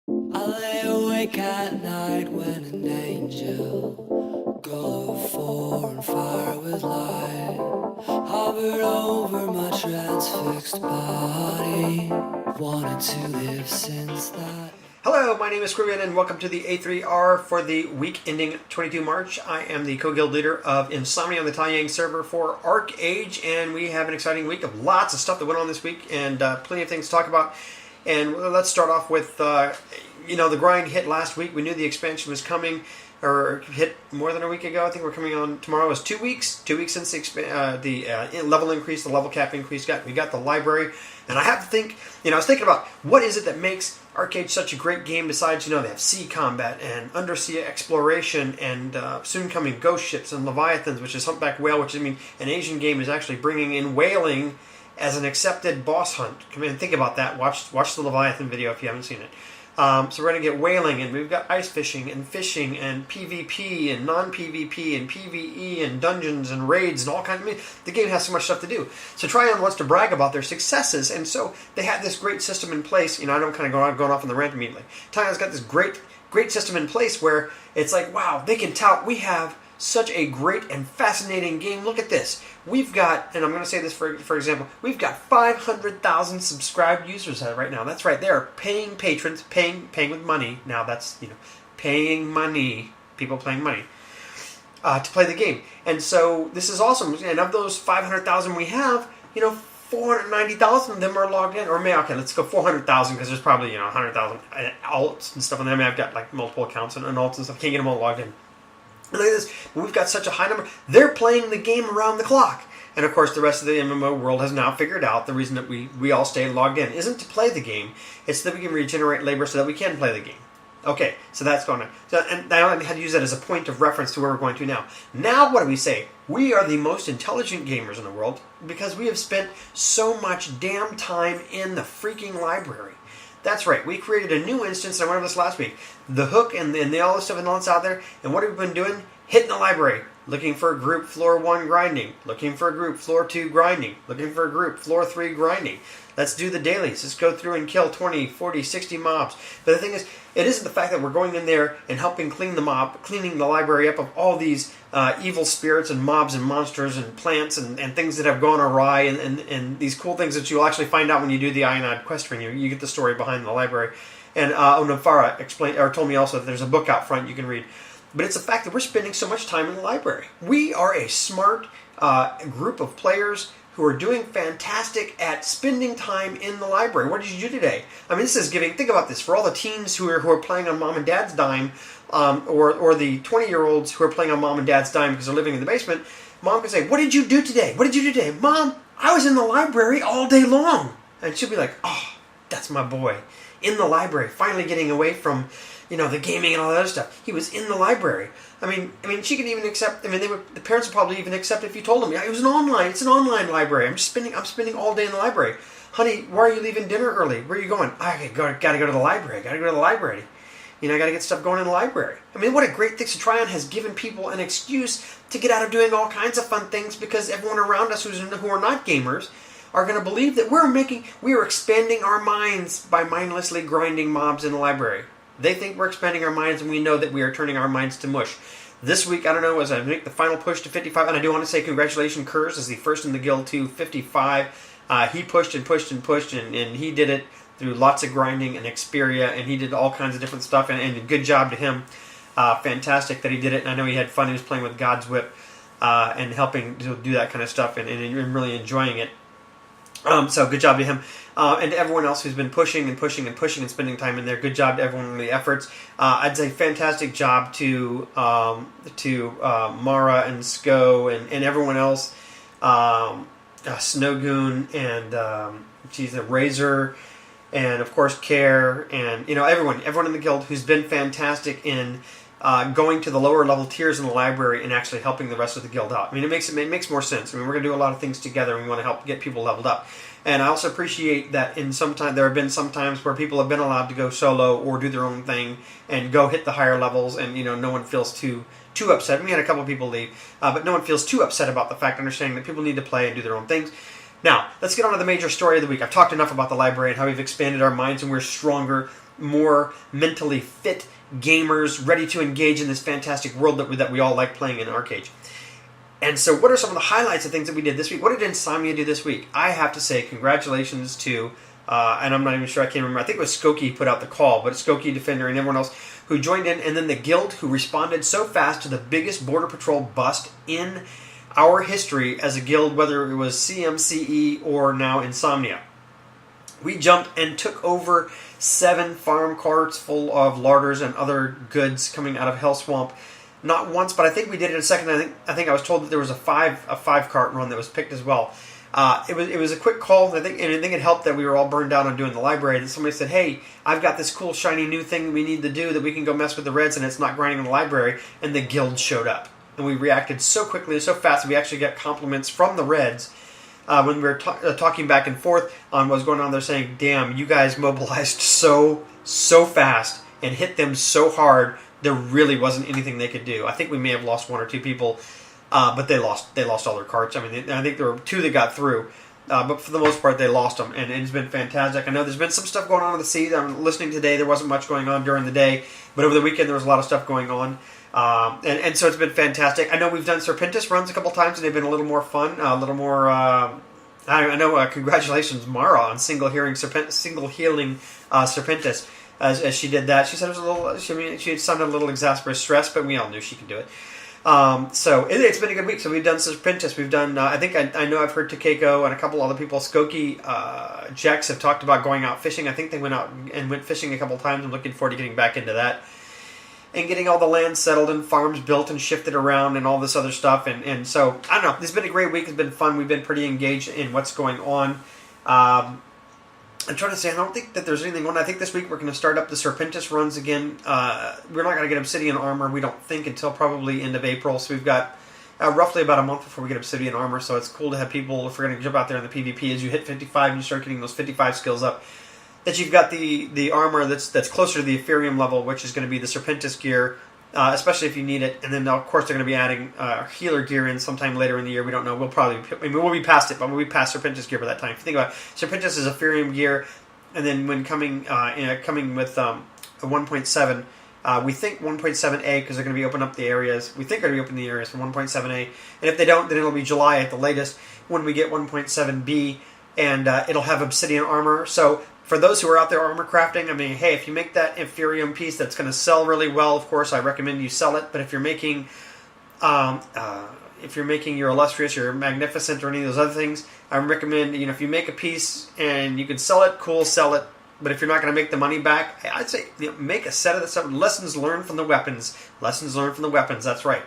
I lay awake at night when an angel, glow of four and fire with light, hovered over my transfixed body. Wanted to live since that. Hello, my name is Scrivian and welcome to the A3R for the week ending 22 March. I am the co-guild leader of Insomnia on the Taiyang server for ArcheAge, and we have an exciting week of lots of stuff that went on this week and plenty of things to talk about. And let's start off with, the grind hit last week. We knew the expansion was coming, or hit more than a week ago. I think we're coming on tomorrow. It was 2 weeks. 2 weeks since the level increase, the level cap increase. We got the library, and I have to think. I was thinking about what is it that makes ArcheAge such a great game. Besides, they have sea combat and undersea exploration, and soon coming ghost ships and leviathans, which is humpback whale. Which an Asian game is actually bringing in whaling as an accepted boss hunt. Come in and think about that. Watch the Leviathan video if you haven't seen it. So we're going to get whaling, and we've got ice fishing and PvP and non-PvP and PvE and dungeons and raids and all kinds of... the game has so much stuff to do. So Trion wants to brag about their successes, and so they have this great system in place. I don't kind of going off on the rant immediately. Trion's got this great system in place where it's like, wow, they can tout, we have such a great and fascinating game. Look at this. We've got, and I'm going to say this for example, we've got 500,000 subscribed users right now. That's right. They are paying patrons, paying with money. Now that's, paying money, people paying money to play the game. And so this is awesome. And of those 500,000 we have, 490,000 of them are logged in. Or maybe, okay, let's go 400,000 because there's probably, 100,000 alts and stuff on them. I've got like multiple accounts and alts and stuff. Can't get them all logged in. And look at this. We've got such a high number. They're playing the game around the clock. And of course, the rest of the MMO world has now figured out the reason that we all stay logged in isn't to play the game. It's that we can regenerate labor so that we can play the game. Okay, so that's going on. And I had to use that as a point of reference to where we're going to now. Now, what do we say? We are the most intelligent gamers in the world because we have spent so much damn time in the freaking library. That's right. We created a new instance, and I went over this last week. The hook and all this stuff and all that's out there. And what have we been doing? Hitting the library. Looking for a group floor 1 grinding. Looking for a group floor 2 grinding. Looking for a group floor 3 grinding. Let's do the dailies. Let's go through and kill 20, 40, 60 mobs. But the thing is, it isn't the fact that we're going in there and helping cleaning the library up of all these evil spirits and mobs and monsters and plants and things that have gone awry and these cool things that you'll actually find out when you do the Ionad quest ring. You get the story behind the library. And Onafara told me also that there's a book out front you can read. But it's the fact that we're spending so much time in the library. We are a smart group of players who are doing fantastic at spending time in the library. What did you do today? This is giving... Think about this. For all the teens who are playing on mom and dad's dime, or the 20-year-olds who are playing on mom and dad's dime because they're living in the basement, mom can say, what did you do today? What did you do today? Mom, I was in the library all day long. And she'll be like, oh, that's my boy. In the library, finally getting away from... the gaming and all that other stuff. He was in the library. She could even accept. The parents would probably even accept if you told them, yeah, it's an online library. I'm spending all day in the library. Honey, why are you leaving dinner early? Where are you going? I gotta go to the library. I gotta get stuff going in the library. What a great thing. So Tryon has given people an excuse to get out of doing all kinds of fun things because everyone around us who are not gamers are going to believe that we are expanding our minds by mindlessly grinding mobs in the library. They think we're expanding our minds, and we know that we are turning our minds to mush. This week, I don't know, as I make the final push to 55, and I do want to say congratulations, Kurz is the first in the guild to 55. He pushed and pushed and pushed, and he did it through lots of grinding and Xperia, and he did all kinds of different stuff, and good job to him. Fantastic that he did it, and I know he had fun. He was playing with God's Whip and helping to do that kind of stuff and really enjoying it. So good job to him. And to everyone else who's been pushing and spending time in there. Good job to everyone in the efforts. I'd say fantastic job to Mara and Sko and everyone else. Snowgoon and Razor and of course Care and everyone in the guild who's been fantastic in going to the lower level tiers in the library and actually helping the rest of the guild out. It makes more sense. We're going to do a lot of things together and we want to help get people leveled up. And I also appreciate that there have been some times where people have been allowed to go solo or do their own thing and go hit the higher levels and no one feels too upset. We had a couple of people leave, but no one feels too upset about the fact, understanding that people need to play and do their own things. Now, let's get on to the major story of the week. I've talked enough about the library and how we've expanded our minds and we're stronger more mentally fit gamers ready to engage in this fantastic world that we all like playing in ArcheAge. And so what are some of the highlights of things that we did this week? What did Insomnia do this week? I have to say congratulations to, and I'm not even sure, I can't remember, I think it was Skokie put out the call, but Skokie, Defender, and everyone else who joined in, and then the guild who responded so fast to the biggest Border Patrol bust in our history as a guild, whether it was CMCE or now Insomnia. We jumped and took over 7 farm carts full of larders and other goods coming out of Hell Swamp. Not once, but I think we did it a second. I think I was told that there was a five cart run that was picked as well. It was a quick call. I think it helped that we were all burned down on doing the library. That somebody said, "Hey, I've got this cool shiny new thing we need to do that we can go mess with the reds, and it's not grinding in the library." And the guild showed up, and we reacted so quickly and so fast that we actually got compliments from the reds when we were talking back and forth on what was going on. They're saying, "Damn, you guys mobilized so fast and hit them so hard. There really wasn't anything they could do." I think we may have lost 1 or 2 people, but they lost all their carts. I mean, I think there were 2 that got through, but for the most part, they lost them, and it's been fantastic. I know there's been some stuff going on in the sea. I'm listening today. There wasn't much going on during the day, but over the weekend there was a lot of stuff going on, and so it's been fantastic. I know we've done Serpentis runs a couple times, and they've been a little more fun, a little more. I know. Congratulations, Mara, on single healing Serpentis. As she did that, she said it was a little. She sounded a little exasperated, stressed, but we all knew she could do it. So it's been a good week. So we've done Serpentis. We've done. I think I know I've heard Takeko and a couple other people. Skokie, Jex have talked about going out fishing. I think they went out and went fishing a couple times. I'm looking forward to getting back into that and getting all the land settled and farms built and shifted around and all this other stuff. And so I don't know. It's been a great week. It's been fun. We've been pretty engaged in what's going on. I'm trying to say, I don't think that there's anything on. I think this week we're going to start up the Serpentis runs again. We're not going to get Obsidian Armor, we don't think, until probably end of April. So we've got roughly about a month before we get Obsidian Armor. So it's cool to have people, if we're going to jump out there in the PvP, as you hit 55 and you start getting those 55 skills up, that you've got the armor that's closer to the Ethereum level, which is going to be the Serpentis gear, especially if you need it. And then, of course, they're going to be adding healer gear in sometime later in the year. We don't know. We'll be past it, but we'll be past Serpentis gear by that time. If you think about it, Serpentis is Ethereum gear, and then when coming with a 1.7, we think 1.7a, because they're going to be opening up the areas. We think they're going to be opening the areas for 1.7a. And if they don't, then it'll be July at the latest when we get 1.7b, and it'll have Obsidian Armor. So for those who are out there armor crafting, I mean, hey, if you make that Ethereum piece that's going to sell really well, of course, I recommend you sell it. But if you're making your Illustrious, your Magnificent, or any of those other things, I recommend, if you make a piece and you can sell it, cool, sell it. But if you're not going to make the money back, I'd say make a set of the stuff. Lessons learned from the weapons. Lessons learned from the weapons. That's right.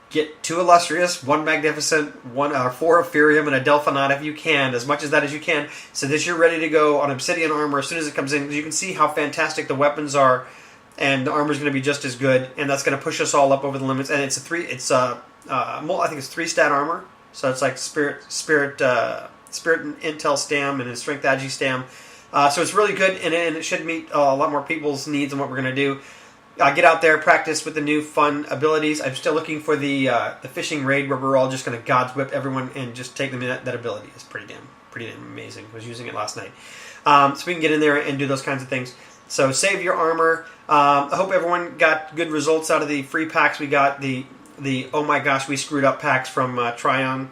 Get 2 Illustrious, 1 Magnificent, 4 Ethereum, and a Delphinot if you can, as much as that as you can, so that you're ready to go on Obsidian Armor as soon as it comes in. You can see how fantastic the weapons are, and the armor is going to be just as good, and that's going to push us all up over the limits. And it's I think it's 3 stat armor, so it's like Spirit Intel Stam and a Strength Agi Stam. So it's really good, and it should meet a lot more people's needs and what we're going to do. Get out there, practice with the new fun abilities. I'm still looking for the fishing raid where we're all just going to God's whip everyone and just take them in. That ability is pretty damn amazing. I was using it last night. So we can get in there and do those kinds of things. So save your armor. I hope everyone got good results out of the free packs. We got the oh my gosh, we screwed up packs from Tryon.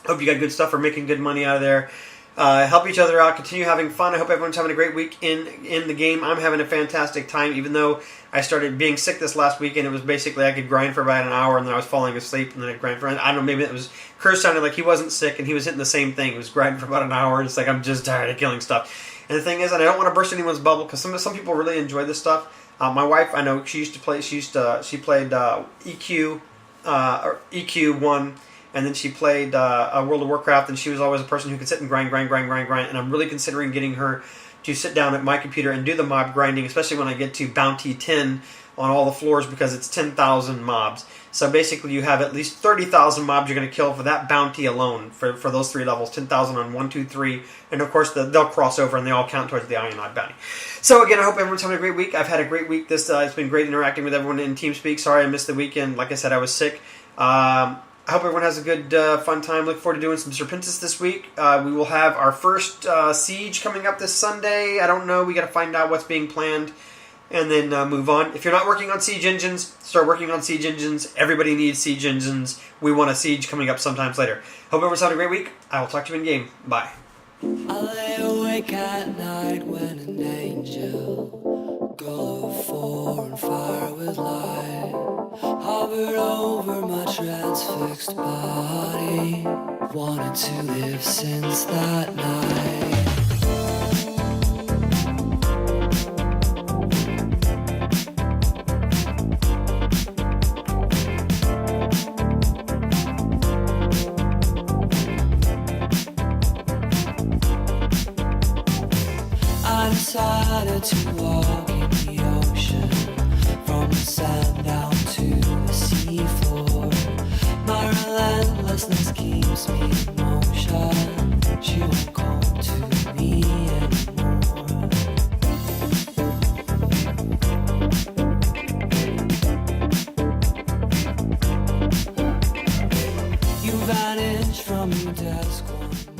Hope you got good stuff for making good money out of there. Help each other out. Continue having fun. I hope everyone's having a great week in the game. I'm having a fantastic time, even though I started being sick this last weekend. It was basically I could grind for about an hour, and then I was falling asleep, and then I'd grind for, I don't know, maybe it was, Curse sounded like he wasn't sick, and he was hitting the same thing. He was grinding for about an hour, and it's like, I'm just tired of killing stuff. And the thing is, and I don't want to burst anyone's bubble, because some people really enjoy this stuff. My wife, I know, she played EQ, or EQ1, and then she played World of Warcraft, and she was always a person who could sit and grind, and I'm really considering getting her to sit down at my computer and do the mob grinding, especially when I get to Bounty 10 on all the floors, because it's 10,000 mobs. So basically you have at least 30,000 mobs you're going to kill for that bounty alone, for those 3 levels, 10,000 on 1, 2, 3, and of course they'll cross over and they all count towards the Ionod bounty. So again, I hope everyone's having a great week. I've had a great week. It's been great interacting with everyone in TeamSpeak. Sorry I missed the weekend. Like I said, I was sick. I hope everyone has a good, fun time. Look forward to doing some Serpentis this week. We will have our first siege coming up this Sunday. I don't know. We got to find out what's being planned and then move on. If you're not working on siege engines, start working on siege engines. Everybody needs siege engines. We want a siege coming up sometimes later. Hope everyone's having a great week. I will talk to you in game. Bye. I lay awake at night when an angel, glow of four and fire with light, hovered over my transfixed body. Wanted to live since that night. I decided to walk in the ocean, from the sand down to the seafloor. My relentlessness keeps me in motion. She won't come to me anymore. You vanished from your desk one